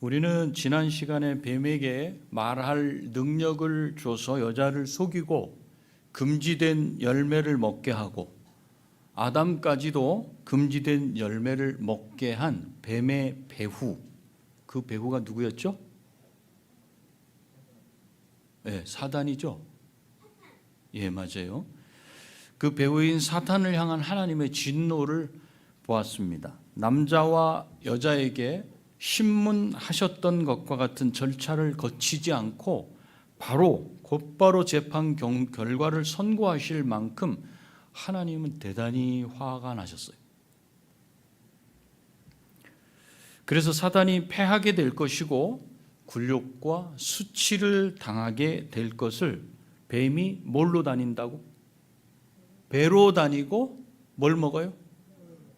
우리는 지난 시간에 뱀에게 말할 능력을 줘서 여자를 속이고 금지된 열매를 먹게 하고 아담까지도 금지된 열매를 먹게 한 뱀의 배후, 그 배후가 누구였죠? 네, 사단이죠. 예, 맞아요. 그 배후인 사탄을 향한 하나님의 진노를 보았습니다. 남자와 여자에게 신문하셨던 것과 같은 절차를 거치지 않고 곧바로 재판 결과를 선고하실 만큼 하나님은 대단히 화가 나셨어요. 그래서 사단이 패하게 될 것이고 굴욕과 수치를 당하게 될 것을 뱀이 뭘로 다닌다고? 배로 다니고 뭘 먹어요?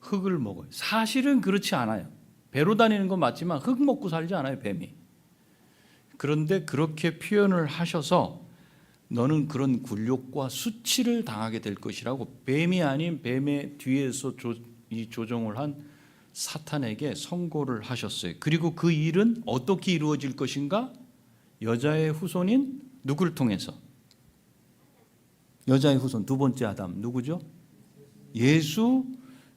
흙을 먹어요. 사실은 그렇지 않아요. 배로 다니는 건 맞지만 흙 먹고 살지 않아요, 뱀이. 그런데 그렇게 표현을 하셔서 너는 그런 굴욕과 수치를 당하게 될 것이라고 뱀이 아닌 뱀의 뒤에서 조종을 한 사탄에게 선고를 하셨어요. 그리고 그 일은 어떻게 이루어질 것인가? 여자의 후손인 누구를 통해서? 여자의 후손, 두 번째 아담 누구죠? 예수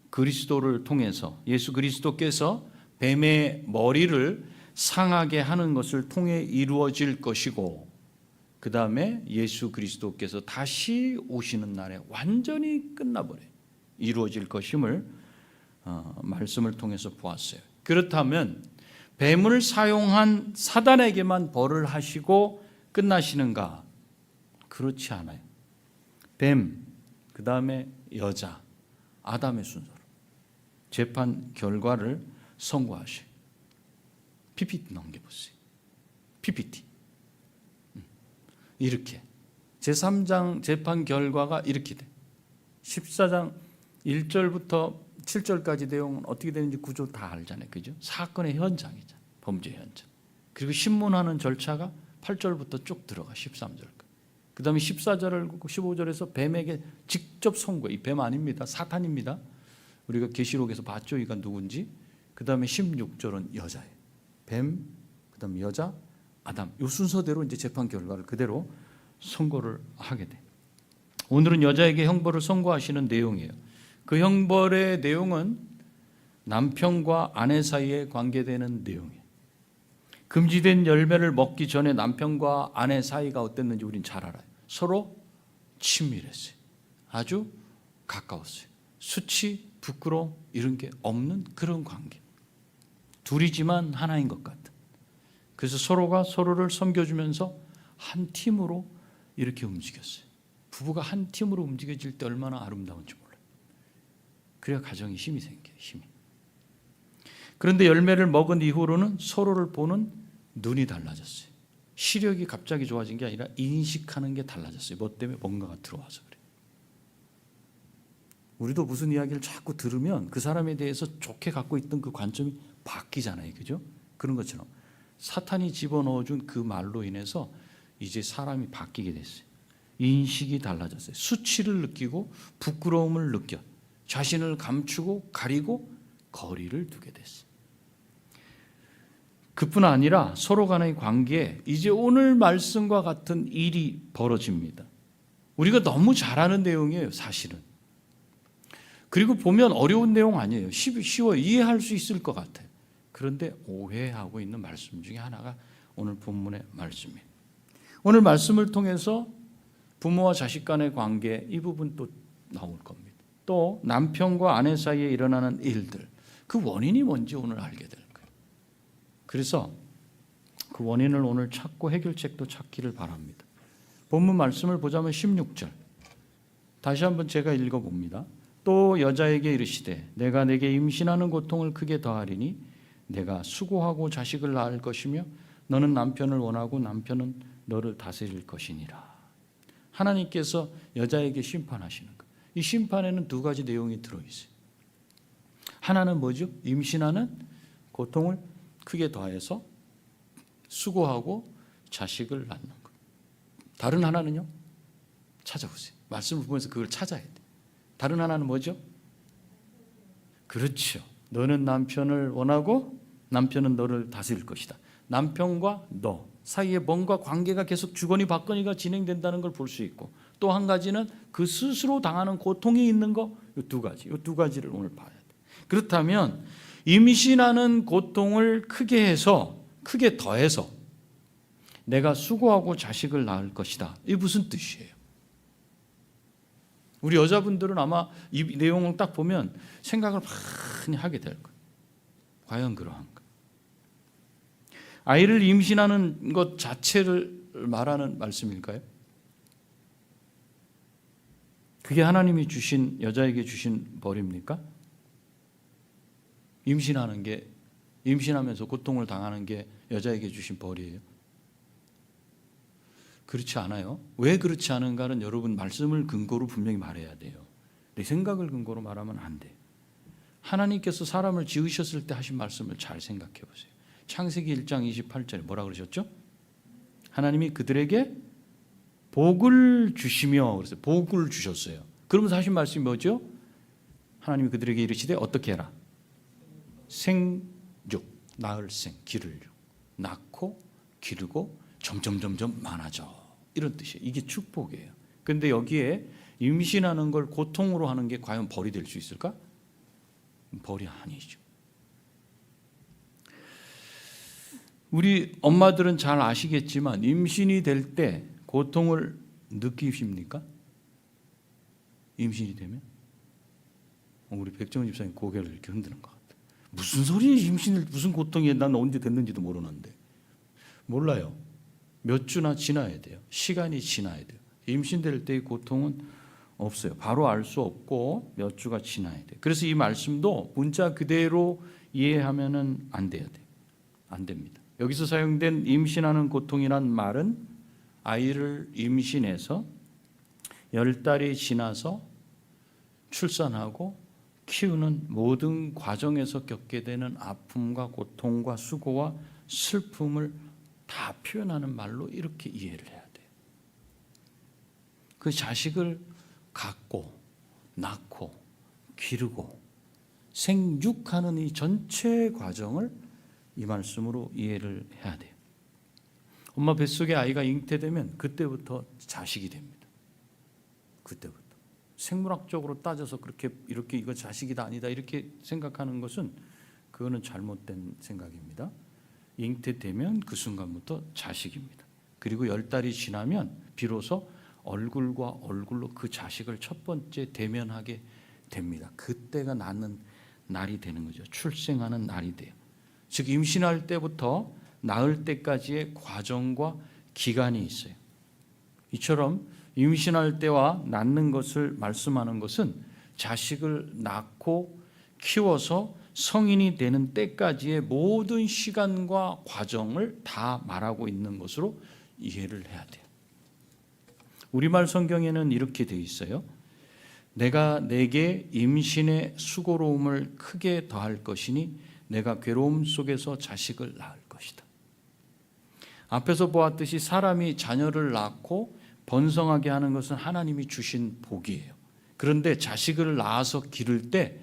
그리스도를 통해서, 예수 그리스도께서 뱀의 머리를 상하게 하는 것을 통해 이루어질 것이고, 그 다음에 예수 그리스도께서 다시 오시는 날에 완전히 끝나버려요. 이루어질 것임을 말씀을 통해서 보았어요. 그렇다면 뱀을 사용한 사단에게만 벌을 하시고 끝나시는가? 그렇지 않아요. 뱀, 그 다음에 여자, 아담의 순서로 재판 결과를 선고하셔요. PPT 넘겨보세요. PPT. 이렇게 제3장 재판 결과가 이렇게 돼. 14장 1절부터 7절까지 내용은 어떻게 되는지 구조 다 알잖아요. 그죠? 사건의 현장이잖아요. 범죄 현장. 그리고 신문하는 절차가 8절부터 쭉 들어가 13절까지. 그 다음에 14절을 15절에서 뱀에게 직접 선고. 이 뱀 아닙니다. 사탄입니다. 우리가 계시록에서 봤죠. 이가 누군지. 그 다음에 16절은 여자예요. 뱀, 그 다음에 여자, 아담. 이 순서대로 이제 재판 결과를 그대로 선고를 하게 돼. 오늘은 여자에게 형벌을 선고하시는 내용이에요. 그 형벌의 내용은 남편과 아내 사이에 관계되는 내용이에요. 금지된 열매를 먹기 전에 남편과 아내 사이가 어땠는지 우린 잘 알아요. 서로 친밀했어요. 아주 가까웠어요. 수치, 부끄러움 이런 게 없는 그런 관계. 둘이지만 하나인 것 같은. 그래서 서로가 서로를 섬겨주면서 한 팀으로 이렇게 움직였어요. 부부가 한 팀으로 움직여질 때 얼마나 아름다운지 몰라요. 그래야 가정에 힘이 생겨요. 힘이. 그런데 열매를 먹은 이후로는 서로를 보는 눈이 달라졌어요. 시력이 갑자기 좋아진 게 아니라 인식하는 게 달라졌어요. 뭐 때문에? 뭔가가 들어와서 그래요. 우리도 무슨 이야기를 자꾸 들으면 그 사람에 대해서 좋게 갖고 있던 그 관점이 바뀌잖아요. 그죠? 그런 것처럼 사탄이 집어넣어준 그 말로 인해서 이제 사람이 바뀌게 됐어요. 인식이 달라졌어요. 수치를 느끼고 부끄러움을 느껴 자신을 감추고 가리고 거리를 두게 됐어요. 그뿐 아니라 서로 간의 관계에 이제 오늘 말씀과 같은 일이 벌어집니다. 우리가 너무 잘 아는 내용이에요, 사실은. 그리고 보면 어려운 내용 아니에요. 쉬워요. 이해할 수 있을 것 같아요. 그런데 오해하고 있는 말씀 중에 하나가 오늘 본문의 말씀이에요. 오늘 말씀을 통해서 부모와 자식 간의 관계, 이 부분 또 나올 겁니다. 또 남편과 아내 사이에 일어나는 일들, 그 원인이 뭔지 오늘 알게 될 거예요. 그래서 그 원인을 오늘 찾고 해결책도 찾기를 바랍니다. 본문 말씀을 보자면 16절 다시 한번 제가 읽어봅니다. 또 여자에게 이르시되 내가 내게 임신하는 고통을 크게 더하리니 내가 수고하고 자식을 낳을 것이며 너는 남편을 원하고 남편은 너를 다스릴 것이니라. 하나님께서 여자에게 심판하시는 것. 이 심판에는 두 가지 내용이 들어있어요. 하나는 뭐죠? 임신하는 고통을 크게 더해서 수고하고 자식을 낳는 것. 다른 하나는요? 찾아보세요. 말씀을 보면서 그걸 찾아야 돼요. 다른 하나는 뭐죠? 그렇죠. 너는 남편을 원하고 남편은 너를 다스릴 것이다. 남편과 너 사이에 뭔가 관계가 계속 주거니 받거니가 진행된다는 걸 볼 수 있고, 또 한 가지는 그 스스로 당하는 고통이 있는 거, 이 두 가지, 이 두 가지를 오늘 봐야 돼. 그렇다면 임신하는 고통을 크게 더해서 내가 수고하고 자식을 낳을 것이다. 이게 무슨 뜻이에요? 우리 여자분들은 아마 이 내용을 딱 보면 생각을 많이 하게 될 거예요. 과연 그러한가? 아이를 임신하는 것 자체를 말하는 말씀일까요? 그게 하나님이 주신, 여자에게 주신 벌입니까? 임신하면서 고통을 당하는 게 여자에게 주신 벌이에요? 그렇지 않아요. 왜 그렇지 않은가는 여러분 말씀을 근거로 분명히 말해야 돼요. 내 생각을 근거로 말하면 안 돼. 하나님께서 사람을 지으셨을 때 하신 말씀을 잘 생각해 보세요. 창세기 1장 28절에 뭐라 그러셨죠? 하나님이 그들에게 복을 주시며, 그래서 복을 주셨어요. 그러면서 하신 말씀이 뭐죠? 하나님이 그들에게 이르시되 어떻게 해라? 생육, 낳을 생, 기를 육, 낳고 기르고 점점 많아져. 이런 뜻이에요. 이게 축복이에요. 그런데 여기에 임신하는 걸 고통으로 하는 게 과연 벌이 될 수 있을까? 벌이 아니죠. 우리 엄마들은 잘 아시겠지만 임신이 될 때 고통을 느끼십니까? 임신이 되면? 우리 백정은 집사님 고개를 이렇게 흔드는 것 같아요. 무슨 소리에 임신을, 무슨 고통이에요? 난 언제 됐는지도 모르는데. 몰라요. 몇 주나 지나야 돼요. 시간이 지나야 돼요. 임신될 때의 고통은 없어요. 바로 알 수 없고 몇 주가 지나야 돼요. 그래서 이 말씀도 문자 그대로 이해하면은 안 돼야 돼요. 안 됩니다. 여기서 사용된 임신하는 고통이란 말은 아이를 임신해서 10달이 지나서 출산하고 키우는 모든 과정에서 겪게 되는 아픔과 고통과 수고와 슬픔을 다 표현하는 말로 이렇게 이해를 해야 돼요. 그 자식을 갖고 낳고 기르고 생육하는 이 전체 과정을 이 말씀으로 이해를 해야 돼요. 엄마 뱃속에 아이가 잉태되면 그때부터 자식이 됩니다. 그때부터. 생물학적으로 따져서 이렇게 이거 자식이다 아니다 이렇게 생각하는 것은 그거는 잘못된 생각입니다. 잉태되면 그 순간부터 자식입니다. 그리고 10달이 지나면 비로소 얼굴과 얼굴로 그 자식을 첫 번째 대면하게 됩니다. 그때가 낳는 날이 되는 거죠. 출생하는 날이 돼요. 즉 임신할 때부터 낳을 때까지의 과정과 기간이 있어요. 이처럼 임신할 때와 낳는 것을 말씀하는 것은 자식을 낳고 키워서 성인이 되는 때까지의 모든 시간과 과정을 다 말하고 있는 것으로 이해를 해야 돼요. 우리말 성경에는 이렇게 되어 있어요. 내가 내게 임신의 수고로움을 크게 더할 것이니 내가 괴로움 속에서 자식을 낳을 것이다. 앞에서 보았듯이 사람이 자녀를 낳고 번성하게 하는 것은 하나님이 주신 복이에요. 그런데 자식을 낳아서 기를 때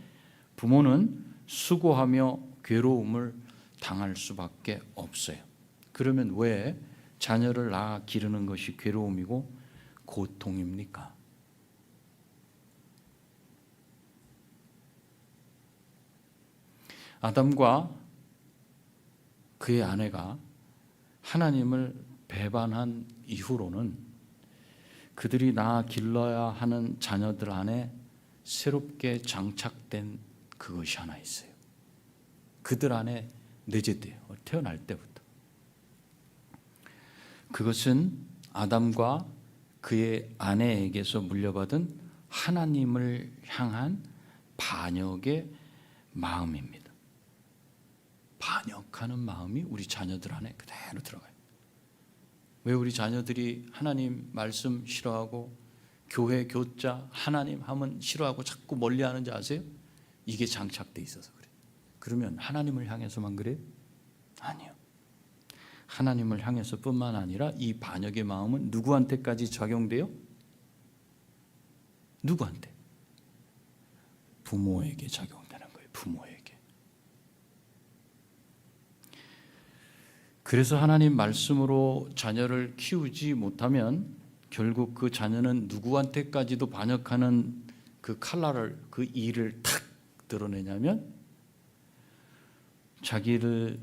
부모는 수고하며 괴로움을 당할 수밖에 없어요. 그러면 왜 자녀를 낳아 기르는 것이 괴로움이고 고통입니까? 아담과 그의 아내가 하나님을 배반한 이후로는 그들이 낳아 길러야 하는 자녀들 안에 새롭게 장착된 그것이 하나 있어요. 그들 안에 내재돼요. 태어날 때부터. 그것은 아담과 그의 아내에게서 물려받은 하나님을 향한 반역의 마음입니다. 반역하는 마음이 우리 자녀들 안에 그대로 들어가요. 왜 우리 자녀들이 하나님 말씀 싫어하고 교회 교자 하나님 하면 싫어하고 자꾸 멀리하는지 아세요? 이게 장착돼 있어서 그래요. 그러면 하나님을 향해서만 그래요? 아니요. 하나님을 향해서뿐만 아니라 이 반역의 마음은 누구한테까지 적용돼요? 누구한테? 부모에게 적용되는 거예요. 부모에게. 그래서 하나님 말씀으로 자녀를 키우지 못하면 결국 그 자녀는 누구한테까지도 반역하는 그 칼날을, 그 일을 탁 드러내냐면 자기를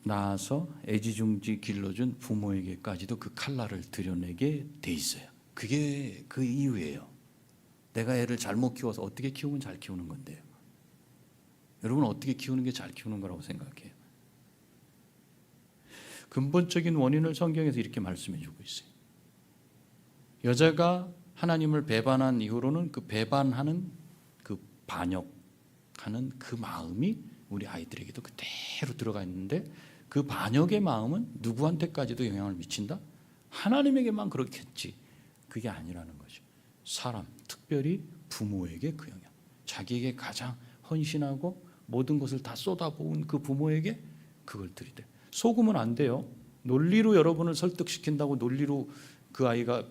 낳아서 애지중지 길러준 부모에게까지도 그 칼날을 드러내게 돼 있어요. 그게 그 이유예요. 내가 애를 잘못 키워서 어떻게 키우면 잘 키우는 건데요. 여러분 어떻게 키우는 게 잘 키우는 거라고 생각해요? 근본적인 원인을 성경에서 이렇게 말씀해 주고 있어요. 여자가 하나님을 배반한 이후로는 그 배반하는 그 반역하는 그 마음이 우리 아이들에게도 그대로 들어가 있는데 그 반역의 마음은 누구한테까지도 영향을 미친다? 하나님에게만 그렇겠지. 그게 아니라는 거죠. 사람, 특별히 부모에게 그 영향. 자기에게 가장 헌신하고 모든 것을 다 쏟아부은 그 부모에게 그걸 들이대. 속으면 안 돼요. 논리로 여러분을 설득시킨다고 논리로 그 아이가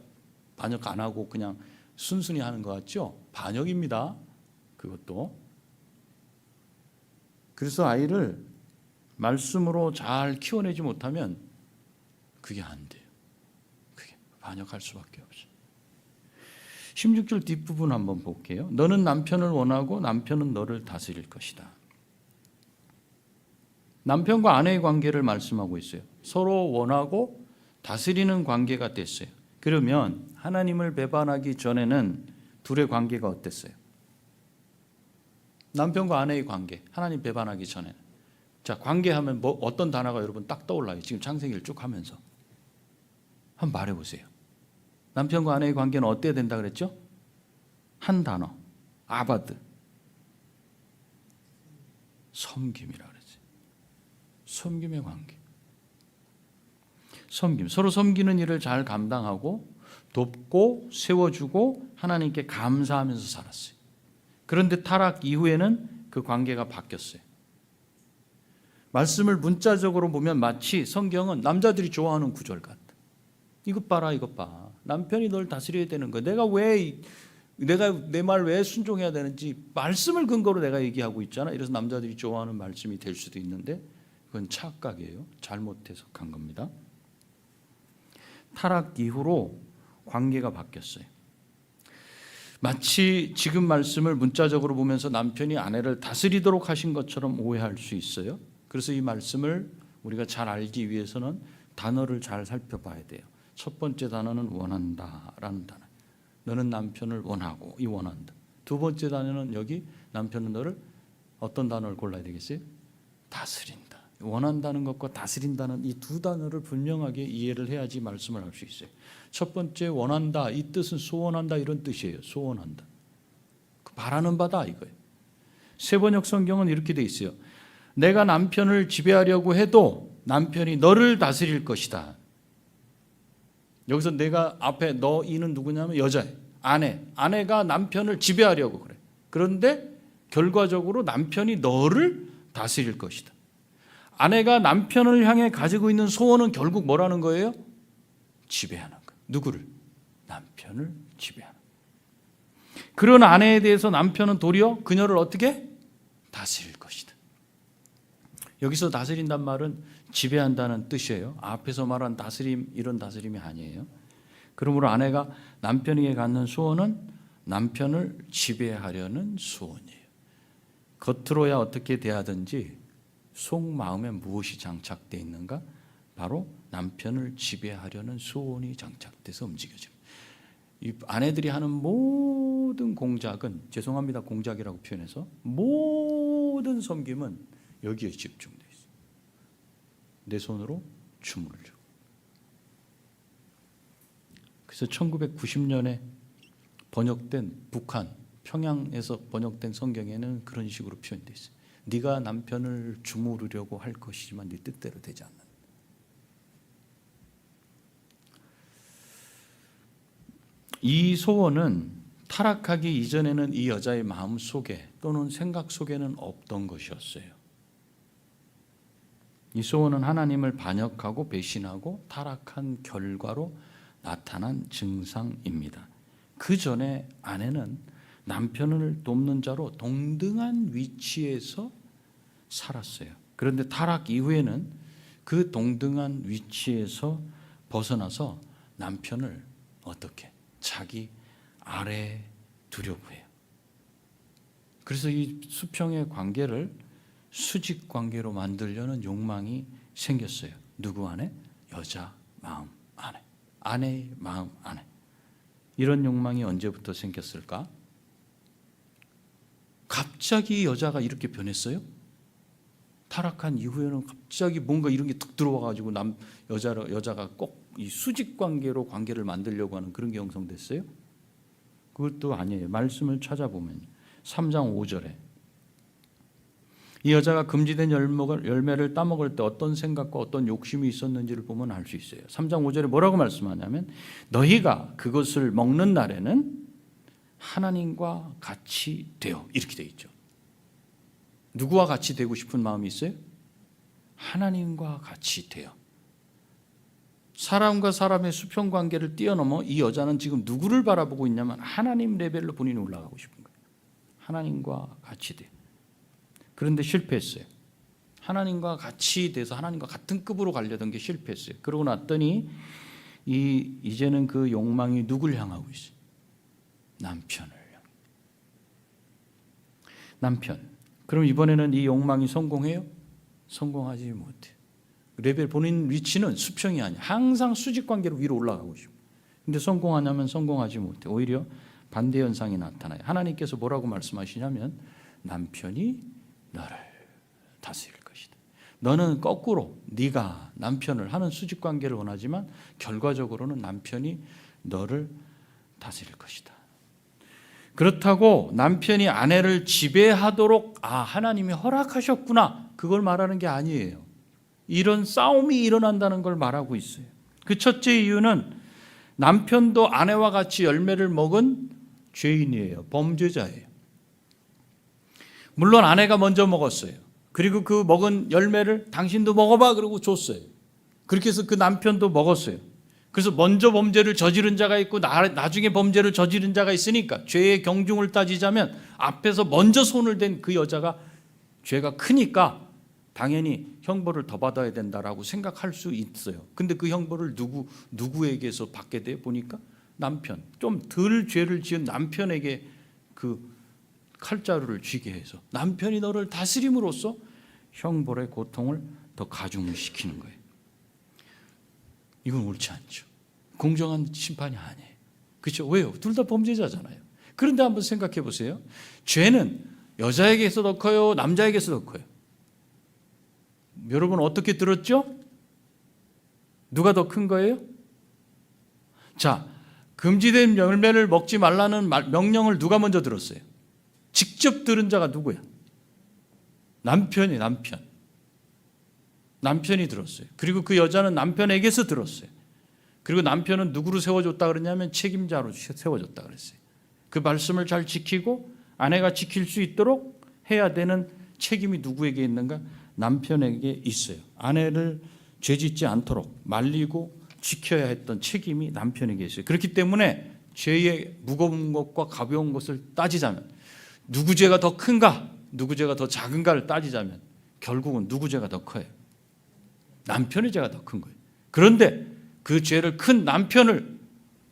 반역 안 하고 그냥 순순히 하는 것 같죠? 반역입니다. 그것도. 그래서 아이를 말씀으로 잘 키워내지 못하면 그게 안 돼요. 그게 반역할 수밖에 없어요. 16절 뒷부분 한번 볼게요. 너는 남편을 원하고 남편은 너를 다스릴 것이다. 남편과 아내의 관계를 말씀하고 있어요. 서로 원하고 다스리는 관계가 됐어요. 그러면 하나님을 배반하기 전에는 둘의 관계가 어땠어요? 남편과 아내의 관계, 하나님 배반하기 전에는. 자, 관계하면 뭐 어떤 단어가 여러분 딱 떠올라요? 지금 창세기를 쭉 하면서. 한번 말해보세요. 남편과 아내의 관계는 어때야 된다 그랬죠? 한 단어, 아바드. 섬김이라 그랬어요. 섬김의 관계. 섬김. 서로 섬기는 일을 잘 감당하고 돕고 세워주고 하나님께 감사하면서 살았어요. 그런데 타락 이후에는 그 관계가 바뀌었어요. 말씀을 문자적으로 보면 마치 성경은 남자들이 좋아하는 구절 같다. 이것 봐라, 이것 봐. 남편이 널 다스려야 되는 거야. 내가 내 말 왜 순종해야 되는지 말씀을 근거로 내가 얘기하고 있잖아. 이래서 남자들이 좋아하는 말씀이 될 수도 있는데 그건 착각이에요. 잘못 해석한 겁니다. 타락 이후로 관계가 바뀌었어요. 마치 지금 말씀을 문자적으로 보면서 남편이 아내를 다스리도록 하신 것처럼 오해할 수 있어요. 그래서 이 말씀을 우리가 잘 알기 위해서는 단어를 잘 살펴봐야 돼요. 첫 번째 단어는 원한다라는 단어. 너는 남편을 원하고 이 원한다. 두 번째 단어는 여기 남편은 너를 어떤 단어를 골라야 되겠어요? 다스린다. 원한다는 것과 다스린다는 이 두 단어를 분명하게 이해를 해야지 말씀을 할 수 있어요. 첫 번째 원한다. 이 뜻은 소원한다 이런 뜻이에요. 소원한다. 바라는 바다 이거예요. 세번역 성경은 이렇게 돼 있어요. 내가 남편을 지배하려고 해도 남편이 너를 다스릴 것이다. 여기서 내가 앞에 너 이는 누구냐면 여자예요. 아내가 남편을 지배하려고 그래. 그런데 결과적으로 남편이 너를 다스릴 것이다. 아내가 남편을 향해 가지고 있는 소원은 결국 뭐라는 거예요? 지배하는 거예요. 누구를? 남편을 지배하는 거예요. 그런 아내에 대해서 남편은 도리어 그녀를 어떻게? 다스릴 것이다. 여기서 다스린단 말은 지배한다는 뜻이에요. 앞에서 말한 다스림 이런 다스림이 아니에요. 그러므로 아내가 남편에게 갖는 소원은 남편을 지배하려는 소원이에요. 겉으로야 어떻게 대하든지 속마음에 무엇이 장착되어 있는가? 바로 남편을 지배하려는 소원이 장착돼서 움직여져요. 이 아내들이 하는 모든 공작은 죄송합니다. 공작이라고 표현해서 모든 섬김은 여기에 집중되어 있어요. 내 손으로 주문을 주고. 그래서 1990년에 번역된 북한 평양에서 번역된 성경에는 그런 식으로 표현되어 있어요. 네가 남편을 주무르려고 할 것이지만 네 뜻대로 되지 않는다. 이 소원은 타락하기 이전에는 이 여자의 마음 속에 또는 생각 속에는 없던 것이었어요. 이 소원은 하나님을 반역하고 배신하고 타락한 결과로 나타난 증상입니다. 그 전에 아내는 남편을 돕는 자로 동등한 위치에서 살았어요. 그런데 타락 이후에는 그 동등한 위치에서 벗어나서 남편을 어떻게 자기 아래에 두려고 해요. 그래서 이 수평의 관계를 수직 관계로 만들려는 욕망이 생겼어요. 누구 안에? 여자 마음 안에, 아내의 마음 안에. 이런 욕망이 언제부터 생겼을까? 갑자기 여자가 이렇게 변했어요? 타락한 이후에는 갑자기 뭔가 이런 게 툭 들어와가지고 여자가 꼭 이 수직 관계로 관계를 만들려고 하는 그런 게 형성됐어요? 그것도 아니에요. 말씀을 찾아보면 3장 5절에 이 여자가 금지된 열매를 따먹을 때 어떤 생각과 어떤 욕심이 있었는지를 보면 알 수 있어요. 3장 5절에 뭐라고 말씀하냐면 너희가 그것을 먹는 날에는 하나님과 같이 되어, 이렇게 되어 있죠. 누구와 같이 되고 싶은 마음이 있어요? 하나님과 같이 되어. 사람과 사람의 수평 관계를 뛰어넘어 이 여자는 지금 누구를 바라보고 있냐면 하나님 레벨로 본인이 올라가고 싶은 거예요. 하나님과 같이 돼요. 그런데 실패했어요. 하나님과 같이 돼서 하나님과 같은 급으로 가려던 게 실패했어요. 그러고 났더니 이제는 그 욕망이 누굴 향하고 있어요? 남편을 향해. 남편. 그럼 이번에는 이 욕망이 성공해요? 성공하지 못해요. 레벨 본인 위치는 수평이 아니야. 항상 수직 관계로 위로 올라가고 싶어. 근데 성공하냐면 성공하지 못해. 오히려 반대 현상이 나타나요. 하나님께서 뭐라고 말씀하시냐면 남편이 너를 다스릴 것이다. 너는 거꾸로 네가 남편을 하는 수직 관계를 원하지만 결과적으로는 남편이 너를 다스릴 것이다. 그렇다고 남편이 아내를 지배하도록 하나님이 허락하셨구나 그걸 말하는 게 아니에요. 이런 싸움이 일어난다는 걸 말하고 있어요. 그 첫째 이유는 남편도 아내와 같이 열매를 먹은 죄인이에요. 범죄자예요. 물론 아내가 먼저 먹었어요. 그리고 그 먹은 열매를 당신도 먹어봐 그러고 줬어요. 그렇게 해서 그 남편도 먹었어요. 그래서 먼저 범죄를 저지른 자가 있고 나중에 범죄를 저지른 자가 있으니까 죄의 경중을 따지자면 앞에서 먼저 손을 댄 그 여자가 죄가 크니까 당연히 형벌을 더 받아야 된다라고 생각할 수 있어요. 근데 그 형벌을 누구에게서 받게 돼 보니까 남편, 좀 덜 죄를 지은 남편에게 그 칼자루를 쥐게 해서 남편이 너를 다스림으로써 형벌의 고통을 더 가중시키는 거예요. 이건 옳지 않죠. 공정한 심판이 아니에요. 그렇죠? 왜요? 둘 다 범죄자잖아요. 그런데 한번 생각해 보세요. 죄는 여자에게서 더 커요? 남자에게서 더 커요? 여러분 어떻게 들었죠? 누가 더 큰 거예요? 자, 금지된 열매를 먹지 말라는 명령을 누가 먼저 들었어요? 직접 들은 자가 누구야? 남편이 들었어요. 그리고 그 여자는 남편에게서 들었어요. 그리고 남편은 누구로 세워줬다 그러냐면 책임자로 세워줬다 그랬어요. 그 말씀을 잘 지키고 아내가 지킬 수 있도록 해야 되는 책임이 누구에게 있는가? 남편에게 있어요. 아내를 죄짓지 않도록 말리고 지켜야 했던 책임이 남편에게 있어요. 그렇기 때문에 죄의 무거운 것과 가벼운 것을 따지자면 누구 죄가 더 큰가, 누구 죄가 더 작은가를 따지자면 결국은 누구 죄가 더 커요? 남편의 죄가 더 큰 거예요. 그런데 그 죄를 큰 남편을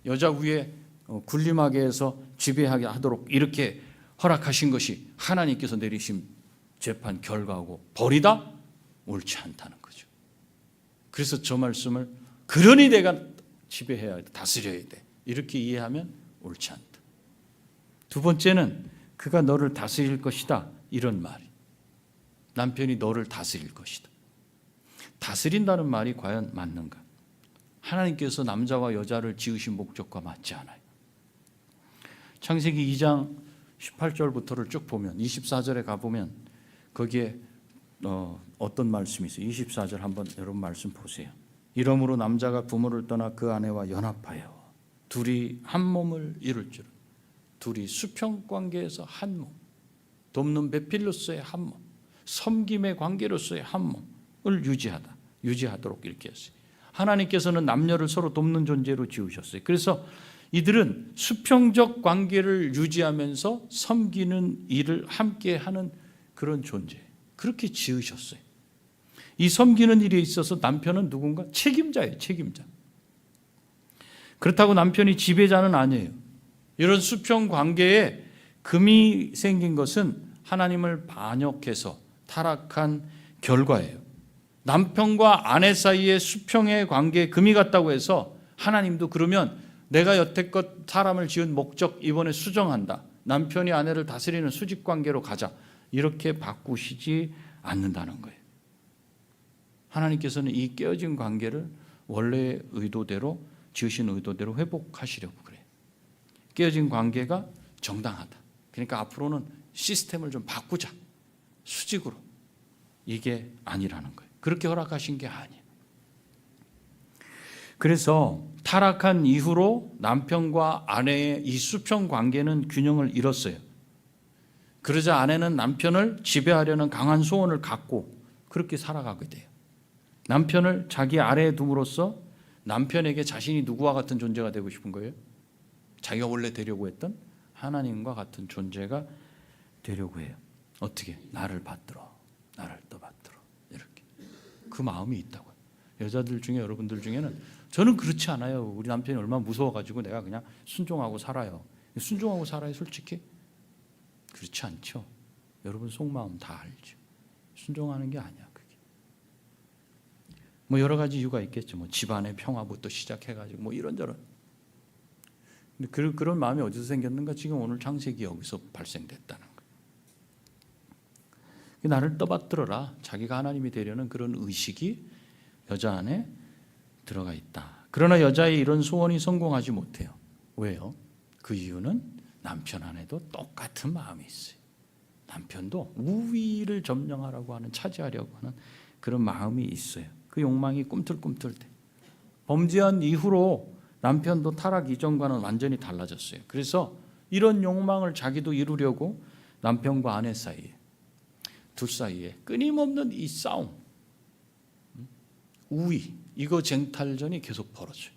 여자 위에 군림하게 해서 지배하게 하도록 이렇게 허락하신 것이 하나님께서 내리신 재판 결과고 벌이다? 옳지 않다는 거죠. 그래서 저 말씀을 그러니 내가 지배해야 돼, 다스려야 돼 이렇게 이해하면 옳지 않다. 두 번째는 그가 너를 다스릴 것이다 이런 말이. 남편이 너를 다스릴 것이다. 다스린다는 말이 과연 맞는가? 하나님께서 남자와 여자를 지으신 목적과 맞지 않아요. 창세기 2장 18절부터를 쭉 보면 24절에 가보면 거기에 어떤 말씀이 있어요? 24절 한번 여러분 말씀 보세요. 이러므로 남자가 부모를 떠나 그 아내와 연합하여 둘이 한 몸을 이룰 줄. 둘이 수평 관계에서 한 몸, 돕는 배필로서의 한 몸, 섬김의 관계로서의 한 몸을 유지하도록 이렇게 했어요. 하나님께서는 남녀를 서로 돕는 존재로 지으셨어요. 그래서 이들은 수평적 관계를 유지하면서 섬기는 일을 함께 하는 그런 존재. 그렇게 지으셨어요. 이 섬기는 일에 있어서 남편은 누군가 책임자예요. 책임자. 그렇다고 남편이 지배자는 아니에요. 이런 수평 관계에 금이 생긴 것은 하나님을 반역해서 타락한 결과예요. 남편과 아내 사이에 수평의 관계에 금이 갔다고 해서 하나님도 그러면 내가 여태껏 사람을 지은 목적 이번에 수정한다. 남편이 아내를 다스리는 수직 관계로 가자. 이렇게 바꾸시지 않는다는 거예요. 하나님께서는 이 깨어진 관계를 원래의 의도대로 지으신 의도대로 회복하시려고 그래요. 깨어진 관계가 정당하다. 그러니까 앞으로는 시스템을 좀 바꾸자. 수직으로. 이게 아니라는 거예요. 그렇게 허락하신 게 아니에요. 그래서 타락한 이후로 남편과 아내의 이 수평 관계는 균형을 잃었어요. 그러자 아내는 남편을 지배하려는 강한 소원을 갖고 그렇게 살아가게 돼요. 남편을 자기 아래에 둠으로써 남편에게 자신이 누구와 같은 존재가 되고 싶은 거예요? 자기가 원래 되려고 했던 하나님과 같은 존재가 되려고 해요. 어떻게? 나를 받들어. 나를 또 받들어. 이렇게. 그 마음이 있다고요. 여자들 중에 여러분들 중에는 저는 그렇지 않아요. 우리 남편이 얼마나 무서워가지고 내가 그냥 순종하고 살아요. 순종하고 살아요, 솔직히? 그렇지 않죠. 여러분 속마음 다 알죠. 순종하는 게 아니야, 그게. 뭐 여러 가지 이유가 있겠죠. 뭐 집안의 평화부터 시작해가지고 뭐 이런저런. 근데 그런 마음이 어디서 생겼는가? 지금 오늘 창세기 여기서 발생됐다는 거예요. 나를 떠받들어라. 자기가 하나님이 되려는 그런 의식이 여자 안에 들어가 있다. 그러나 여자의 이런 소원이 성공하지 못해요. 왜요? 그 이유는 남편 안에도 똑같은 마음이 있어요. 남편도 우위를 점령하라고 하는, 차지하려고 하는 그런 마음이 있어요. 그 욕망이 꿈틀꿈틀대. 범죄한 이후로 남편도 타락 이전과는 완전히 달라졌어요. 그래서 이런 욕망을 자기도 이루려고 남편과 아내 사이에, 둘 사이에 끊임없는 이 싸움, 우위, 이거 쟁탈전이 계속 벌어져요.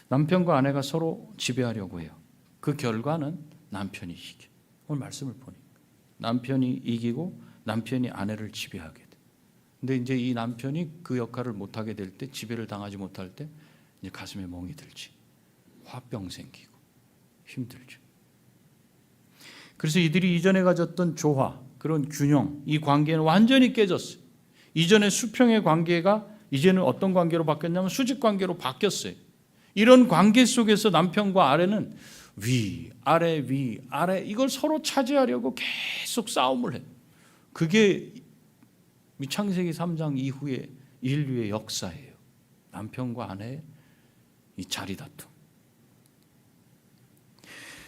남편과 아내가 서로 지배하려고 해요. 그 결과는 남편이 이겨. 오늘 말씀을 보니까 남편이 이기고 남편이 아내를 지배하게 돼. 근데 이제 이 남편이 그 역할을 못하게 될 때, 지배를 당하지 못할 때 이제 가슴에 멍이 들지. 화병 생기고 힘들죠. 그래서 이들이 이전에 가졌던 조화, 그런 균형, 이 관계는 완전히 깨졌어요. 이전의 수평의 관계가 이제는 어떤 관계로 바뀌었냐면 수직 관계로 바뀌었어요. 이런 관계 속에서 남편과 아내는 위, 아래, 이걸 서로 차지하려고 계속 싸움을 해요. 그게 창세기 3장 이후의 인류의 역사예요. 남편과 아내의 이 자리 다툼.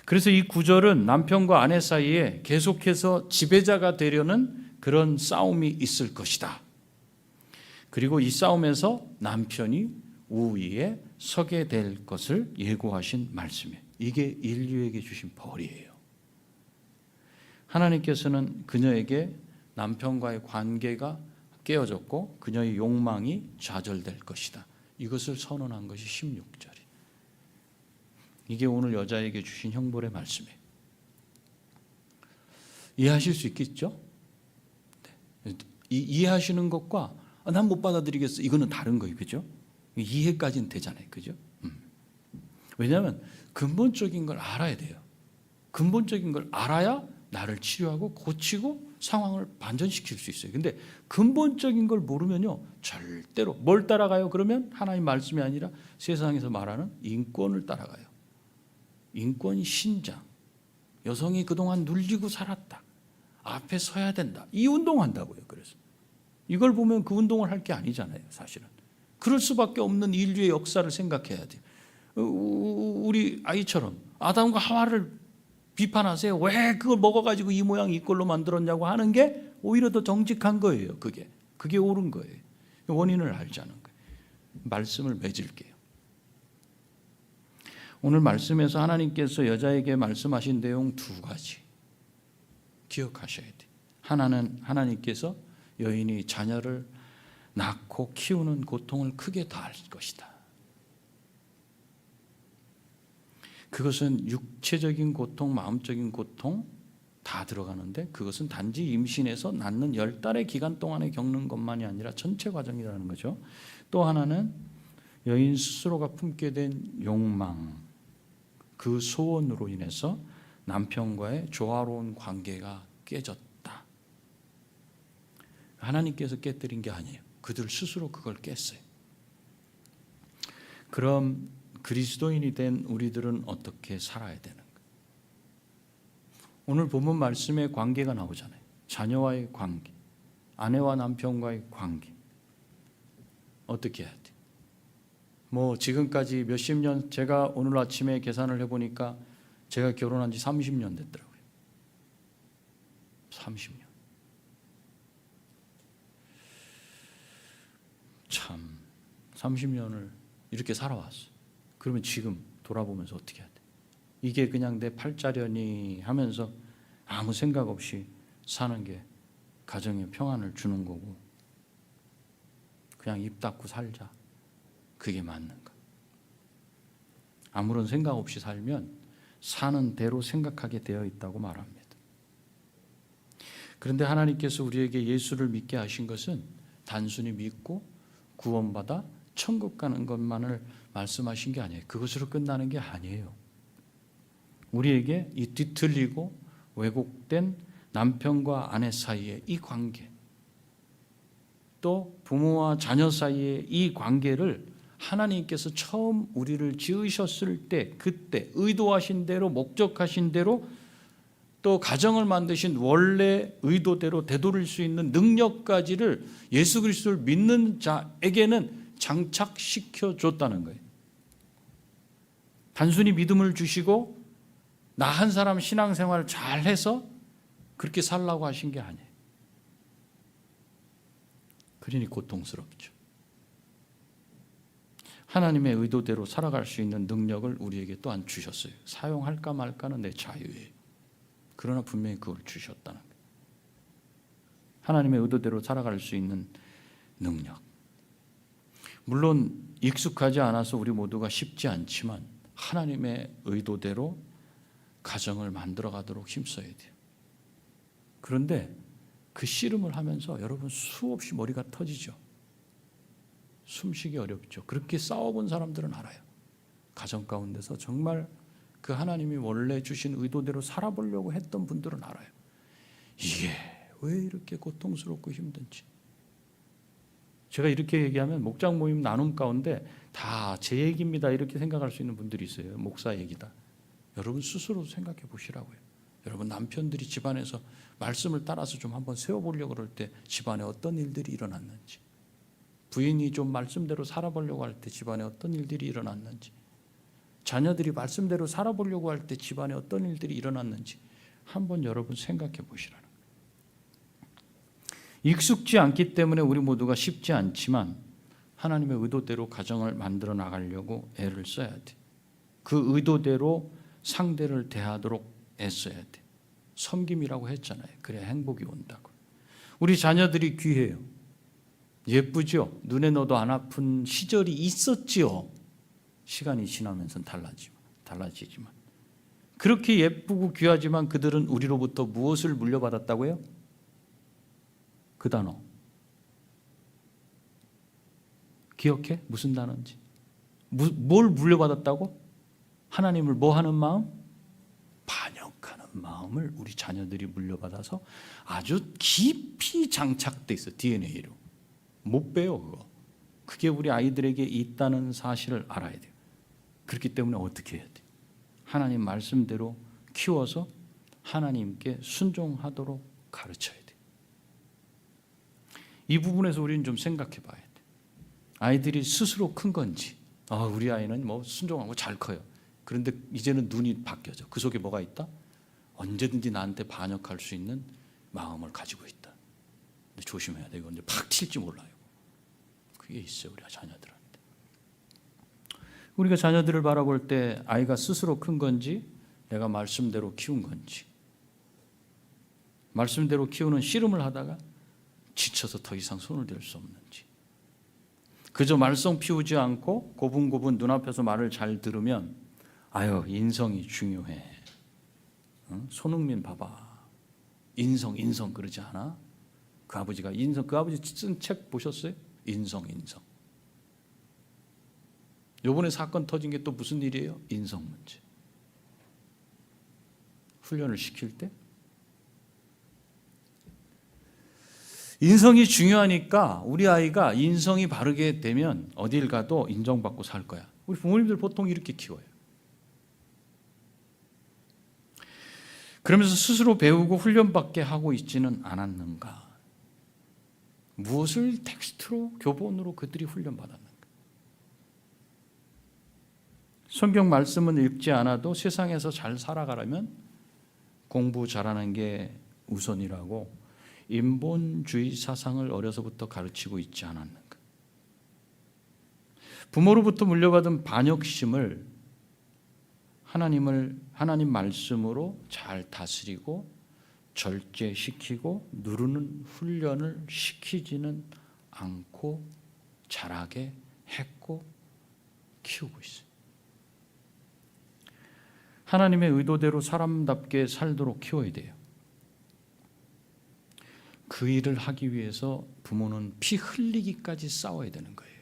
그래서 이 구절은 남편과 아내 사이에 계속해서 지배자가 되려는 그런 싸움이 있을 것이다. 그리고 이 싸움에서 남편이 우위에 서게 될 것을 예고하신 말씀이에요. 이게 인류에게 주신 벌이에요. 하나님께서는 그녀에게 남편과의 관계가 깨어졌고 그녀의 욕망이 좌절될 것이다. 이것을 선언한 것이 16절이에요. 이게 오늘 여자에게 주신 형벌의 말씀이에요. 이해하실 수 있겠죠? 네. 이해하시는 것과 난 못 받아들이겠어, 이거는 다른 거예요. 그죠? 이해까지는 되잖아요. 그죠? 왜냐하면 근본적인 걸 알아야 돼요. 근본적인 걸 알아야 나를 치료하고 고치고 상황을 반전시킬 수 있어요. 근데 근본적인 걸 모르면요, 절대로 뭘 따라가요? 그러면 하나님 말씀이 아니라 세상에서 말하는 인권을 따라가요. 인권 신장. 여성이 그동안 눌리고 살았다. 앞에 서야 된다. 이 운동한다고요. 그래서 이걸 보면 그 운동을 할 게 아니잖아요. 사실은. 그럴 수밖에 없는 인류의 역사를 생각해야 돼요. 우리 아이처럼 아담과 하와를 비판하세요. 왜 그걸 먹어가지고 이 모양 이 꼴로 만들었냐고 하는 게 오히려 더 정직한 거예요. 그게 옳은 거예요. 원인을 알자는 거예요. 말씀을 맺을게요. 오늘 말씀에서 하나님께서 여자에게 말씀하신 내용 두 가지 기억하셔야 돼요. 하나는 하나님께서 여인이 자녀를 낳고 키우는 고통을 크게 다할 것이다. 그것은 육체적인 고통, 마음적인 고통, 다 들어가는데 그것은 단지 임신해서 낳는 10달의 기간 동안에 겪는 것만이 아니라 전체 과정이라는 거죠. 또 하나는 여인 스스로가 품게 된 욕망, 그 소원으로 인해서 남편과의 조화로운 관계가 깨졌다. 하나님께서 깨뜨린 게 아니에요. 그들 스스로 그걸 깼어요. 그럼 그리스도인이 된 우리들은 어떻게 살아야 되는가? 오늘 본문 말씀에 관계가 나오잖아요. 자녀와의 관계, 아내와 남편과의 관계. 어떻게 해야 돼? 뭐 지금까지 몇십 년, 제가 오늘 아침에 계산을 해보니까 제가 결혼한 지 30년 됐더라고요. 30년. 참 30년을 이렇게 살아왔어. 그러면 지금 돌아보면서 어떻게 해야 돼? 이게 그냥 내 팔자련이 하면서 아무 생각 없이 사는 게 가정에 평안을 주는 거고, 그냥 입 닫고 살자, 그게 맞는가? 아무런 생각 없이 살면 사는 대로 생각하게 되어 있다고 말합니다. 그런데 하나님께서 우리에게 예수를 믿게 하신 것은 단순히 믿고 구원받아 천국 가는 것만을 말씀하신 게 아니에요. 그것으로 끝나는 게 아니에요. 우리에게 이 뒤틀리고 왜곡된 남편과 아내 사이의 이 관계, 또 부모와 자녀 사이의 이 관계를 하나님께서 처음 우리를 지으셨을 때, 그때 의도하신 대로, 목적하신 대로, 또 가정을 만드신 원래 의도대로 되돌릴 수 있는 능력까지를 예수 그리스도를 믿는 자에게는 장착시켜 줬다는 거예요. 단순히 믿음을 주시고 나 한 사람 신앙생활을 잘해서 그렇게 살라고 하신 게 아니에요. 그러니 고통스럽죠. 하나님의 의도대로 살아갈 수 있는 능력을 우리에게 또한 주셨어요. 사용할까 말까는 내 자유예요. 그러나 분명히 그걸 주셨다는 거예요. 하나님의 의도대로 살아갈 수 있는 능력. 물론 익숙하지 않아서 우리 모두가 쉽지 않지만 하나님의 의도대로 가정을 만들어 가도록 힘써야 돼요. 그런데 그 씨름을 하면서 여러분 수없이 머리가 터지죠. 숨쉬기 어렵죠. 그렇게 싸워본 사람들은 알아요. 가정 가운데서 정말 그 하나님이 원래 주신 의도대로 살아보려고 했던 분들은 알아요. 이게 왜 이렇게 고통스럽고 힘든지. 제가 이렇게 얘기하면 목장 모임 나눔 가운데 다 제 얘기입니다 이렇게 생각할 수 있는 분들이 있어요. 목사 얘기다. 여러분 스스로 생각해 보시라고요. 여러분 남편들이 집안에서 말씀을 따라서 좀 한번 세워보려고 그럴 때 집안에 어떤 일들이 일어났는지, 부인이 좀 말씀대로 살아보려고 할 때 집안에 어떤 일들이 일어났는지, 자녀들이 말씀대로 살아보려고 할 때 집안에 어떤 일들이 일어났는지 한번 여러분 생각해 보시라는 거예요. 익숙지 않기 때문에 우리 모두가 쉽지 않지만 하나님의 의도대로 가정을 만들어 나가려고 애를 써야 돼. 그 의도대로 상대를 대하도록 애써야 돼. 섬김이라고 했잖아요. 그래야 행복이 온다고. 우리 자녀들이 귀해요. 예쁘죠? 눈에 넣어도 안 아픈 시절이 있었지요. 시간이 지나면서 달라지지만 그렇게 예쁘고 귀하지만 그들은 우리로부터 무엇을 물려받았다고요? 그 단어 기억해? 무슨 단어인지. 뭘 물려받았다고? 하나님을 뭐 하는 마음? 반역하는 마음을 우리 자녀들이 물려받아서 아주 깊이 장착돼 있어. DNA로 못 빼요. 그거. 그게 우리 아이들에게 있다는 사실을 알아야 돼요. 그렇기 때문에 어떻게 해야 돼요? 하나님 말씀대로 키워서 하나님께 순종하도록 가르쳐야 돼요. 이 부분에서 우리는 좀 생각해 봐야 돼요. 아이들이 스스로 큰 건지, 우리 아이는 뭐 순종하고 잘 커요. 그런데 이제는 눈이 바뀌어져. 그 속에 뭐가 있다? 언제든지 나한테 반역할 수 있는 마음을 가지고 있다. 근데 조심해야 돼. 이거 이제 팍 튈지 몰라요. 그게 있어요. 우리 자녀들한테. 우리가 자녀들을 바라볼 때 아이가 스스로 큰 건지 내가 말씀대로 키운 건지, 말씀대로 키우는 씨름을 하다가 지쳐서 더 이상 손을 댈 수 없는지, 그저 말썽 피우지 않고 고분고분 눈앞에서 말을 잘 들으면 인성이 중요해. 손흥민 봐봐. 인성 그러지 않아? 그 아버지가 그 아버지 쓴 책 보셨어요? 인성. 요번에 사건 터진 게 또 무슨 일이에요? 인성 문제. 훈련을 시킬 때 인성이 중요하니까 우리 아이가 인성이 바르게 되면 어딜 가도 인정받고 살 거야. 우리 부모님들 보통 이렇게 키워요. 그러면서 스스로 배우고 훈련받게 하고 있지는 않았는가? 무엇을 텍스트로, 교본으로 그들이 훈련받았는가? 성경 말씀은 읽지 않아도 세상에서 잘 살아가려면 공부 잘하는 게 우선이라고 인본주의 사상을 어려서부터 가르치고 있지 않았는가? 부모로부터 물려받은 반역심을 하나님 말씀으로 잘 다스리고 절제시키고 누르는 훈련을 시키지는 않고 자라게 했고 키우고 있어요. 하나님의 의도대로 사람답게 살도록 키워야 돼요. 그 일을 하기 위해서 부모는 피 흘리기까지 싸워야 되는 거예요.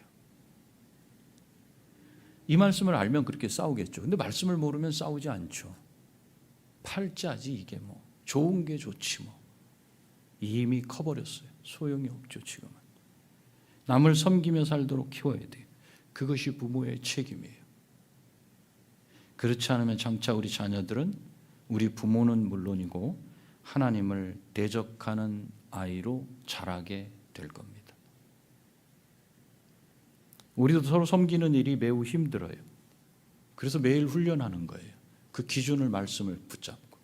이 말씀을 알면 그렇게 싸우겠죠. 근데 말씀을 모르면 싸우지 않죠. 팔자지 이게 뭐. 좋은 게 좋지 뭐. 이미 커버렸어요. 소용이 없죠 지금은. 남을 섬기며 살도록 키워야 돼요. 그것이 부모의 책임이에요. 그렇지 않으면 장차 우리 자녀들은 우리 부모는 물론이고 하나님을 대적하는 아이로 자라게 될 겁니다. 우리도 서로 섬기는 일이 매우 힘들어요. 그래서 매일 훈련하는 거예요. 그 기준을 말씀을 붙잡고.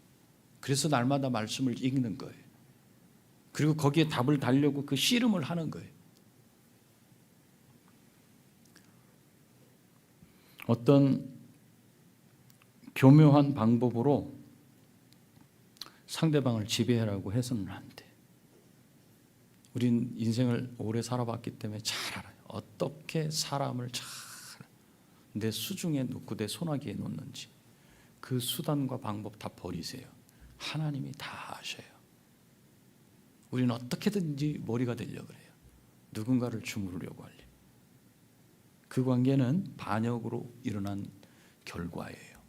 그래서 날마다 말씀을 읽는 거예요. 그리고 거기에 답을 달려고 그 씨름을 하는 거예요. 어떤 교묘한 방법으로 상대방을 지배하라고 해서는 안 돼. 우린 인생을 오래 살아봤기 때문에 잘 알아요. 어떻게 사람을 잘 내 수중에 놓고 내 소나기에 놓는지 그 수단과 방법 다 버리세요. 하나님이 다 아셔요. 우리는 어떻게든지 머리가 되려고 그래요. 누군가를 주무르려고 하려. 그 관계는 반역으로 일어난 결과예요.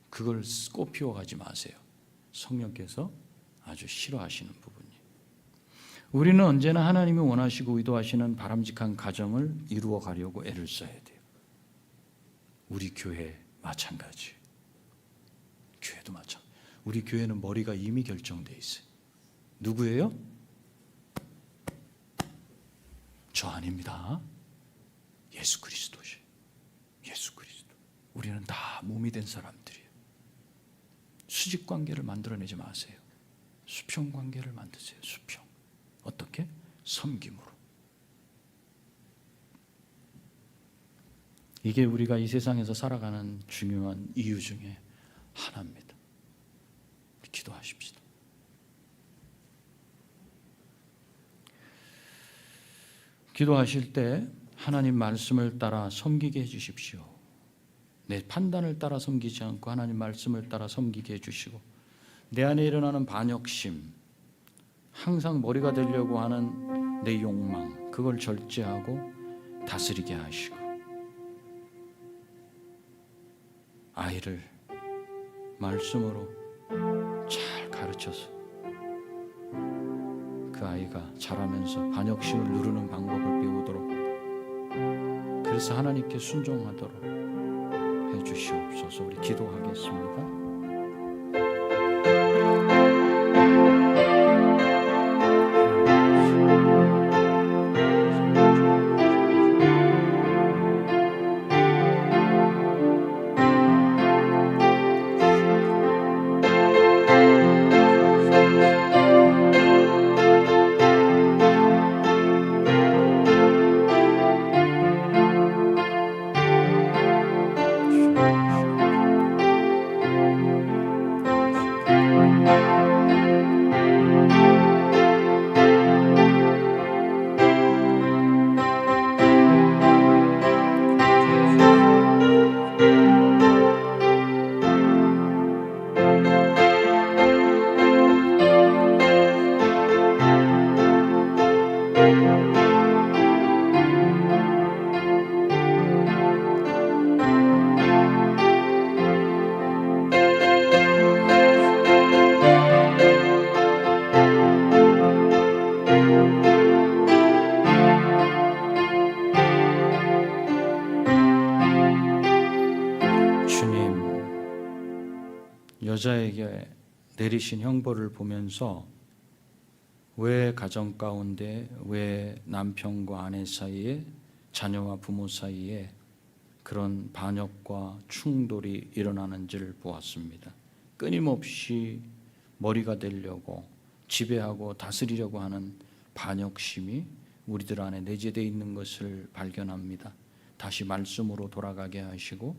그걸 꼽히워가지 마세요. 성령께서 아주 싫어하시는 부분이에요. 우리는 언제나 하나님이 원하시고 의도하시는 바람직한 가정을 이루어 가려고 애를 써야 돼요. 우리 교회 마찬가지. 교회도 마찬가지. 우리 교회는 머리가 이미 결정돼 있어요. 누구예요? 저 아닙니다. 예수 그리스도시. 예수 그리스도. 우리는 다 몸이 된 사람들이에요. 수직 관계를 만들어내지 마세요. 수평 관계를 만드세요. 수평. 어떻게? 섬김으로. 이게 우리가 이 세상에서 살아가는 중요한 이유 중에 하나입니다. 기도하십시다. 기도하실 때 하나님 말씀을 따라 섬기게 해주십시오. 내 판단을 따라 섬기지 않고 하나님 말씀을 따라 섬기게 해주시고 내 안에 일어나는 반역심, 항상 머리가 되려고 하는 내 욕망, 그걸 절제하고 다스리게 하시고 아이를 말씀으로 잘 가르쳐서 그 아이가 자라면서 반역심을 누르는 방법을 배우도록, 그래서 하나님께 순종하도록 해주시옵소서. 우리 기도하겠습니다. 여자에게 내리신 형벌을 보면서 왜 가정 가운데, 왜 남편과 아내 사이에, 자녀와 부모 사이에 그런 반역과 충돌이 일어나는지를 보았습니다. 끊임없이 머리가 되려고 지배하고 다스리려고 하는 반역심이 우리들 안에 내재되어 있는 것을 발견합니다. 다시 말씀으로 돌아가게 하시고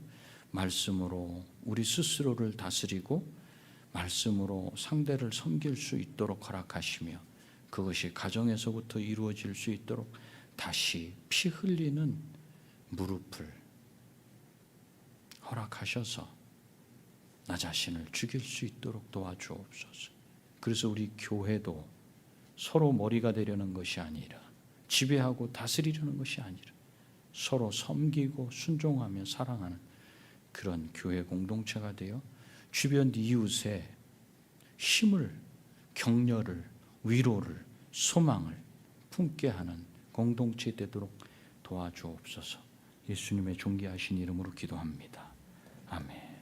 말씀으로 우리 스스로를 다스리고 말씀으로 상대를 섬길 수 있도록 허락하시며 그것이 가정에서부터 이루어질 수 있도록 다시 피 흘리는 무릎을 허락하셔서 나 자신을 죽일 수 있도록 도와주옵소서. 그래서 우리 교회도 서로 머리가 되려는 것이 아니라 지배하고 다스리려는 것이 아니라 서로 섬기고 순종하며 사랑하는 그런 교회 공동체가 되어 주변 이웃에 힘을, 격려를, 위로를, 소망을 품게 하는 공동체 되도록 도와주옵소서. 예수님의 존귀하신 이름으로 기도합니다. 아멘.